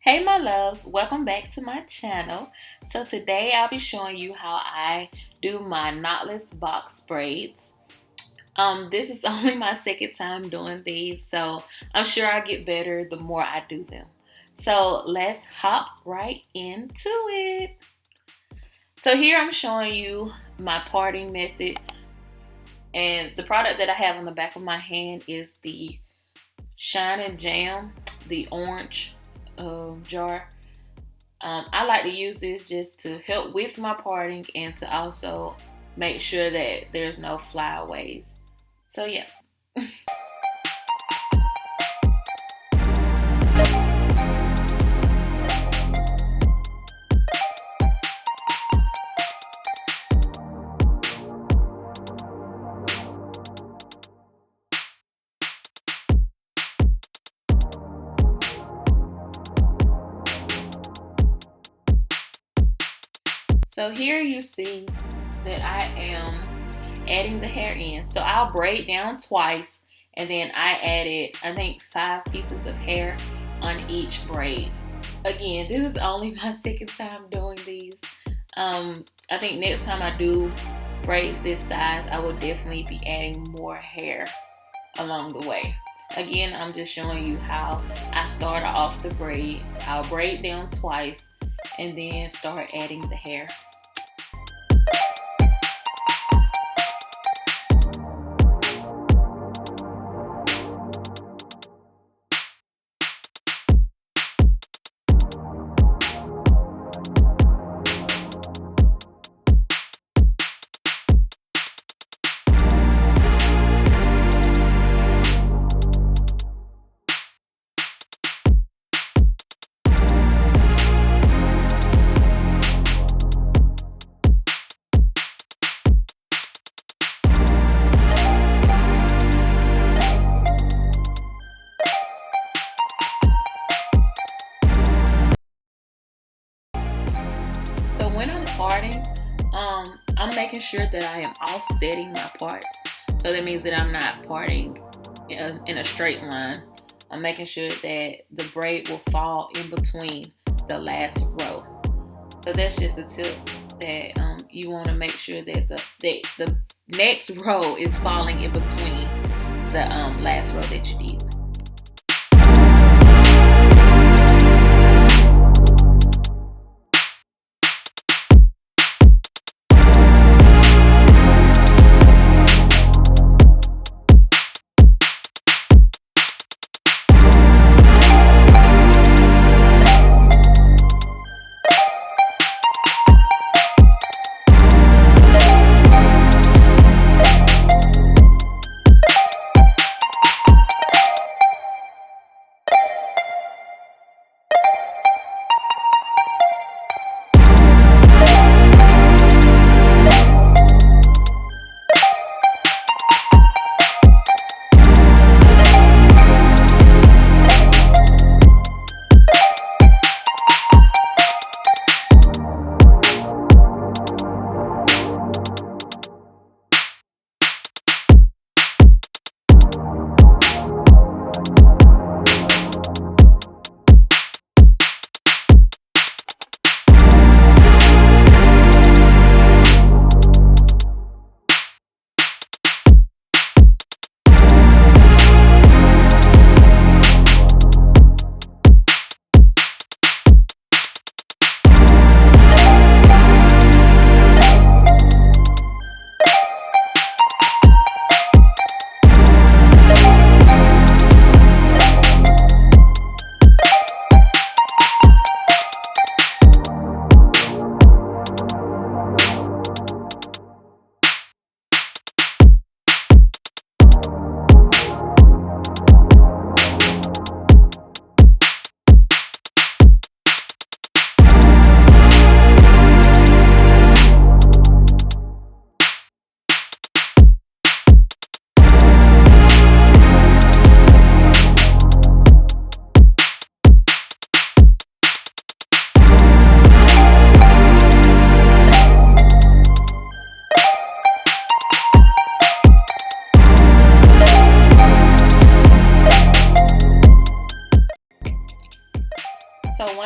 Hey my loves, welcome back to my channel. So today I'll be showing you how I do my knotless box braids. This is only my second time doing these, so I'm sure I'll get better the more I do them. So let's hop right into it. So here I'm showing you my parting method, and the product that I have on the back of my hand is the Shine and Jam, the orange jar. I like to use this just to help with my parting and to also make sure that there's no flyaways. So yeah. So here you see that I am adding the hair in. So I'll braid down twice, and then I added, I think, 5 pieces of hair on each braid. Again, this is only my second time doing these. I think next time I do braids this size, I will definitely be adding more hair along the way. Again, I'm just showing you how I start off the braid. I'll braid down twice and then start adding the hair. So when I'm parting, I'm making sure that I am offsetting my parts. So that means that I'm not parting in a straight line. I'm making sure that the braid will fall in between the last row. So that's just a tip that you want to make sure that the next row is falling in between the last row that you did.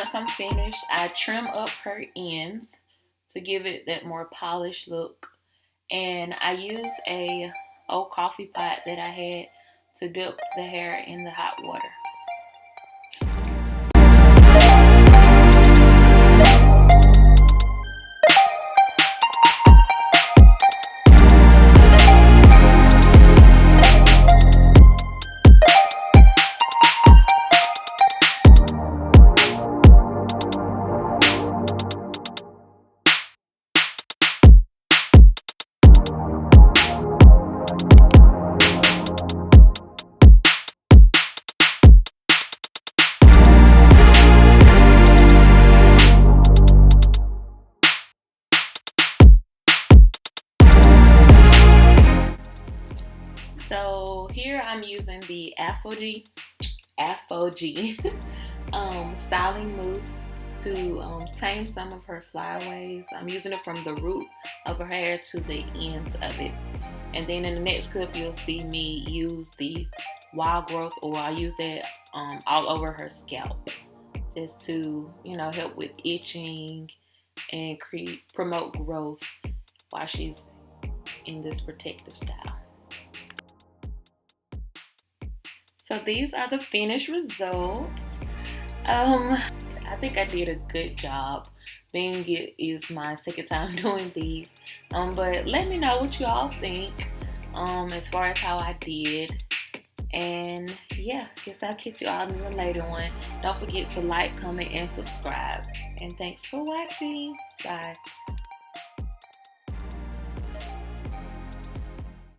once I'm finished, I trim up her ends to give it that more polished look. And I use a old coffee pot that I had to dip the hair in the hot water. So here I'm using the Afro-G styling mousse to tame some of her flyaways. I'm using it from the root of her hair to the ends of it. And then in the next clip, you'll see me use the wild growth, or I use that all over her scalp, just to, help with itching and promote growth while she's in this protective style. So these are the finished results. I think I did a good job, being it is my second time doing these. But let me know what you all think as far as how I did. And yeah, guess I'll catch you all in the later one. Don't forget to like, comment, and subscribe. And thanks for watching. Bye.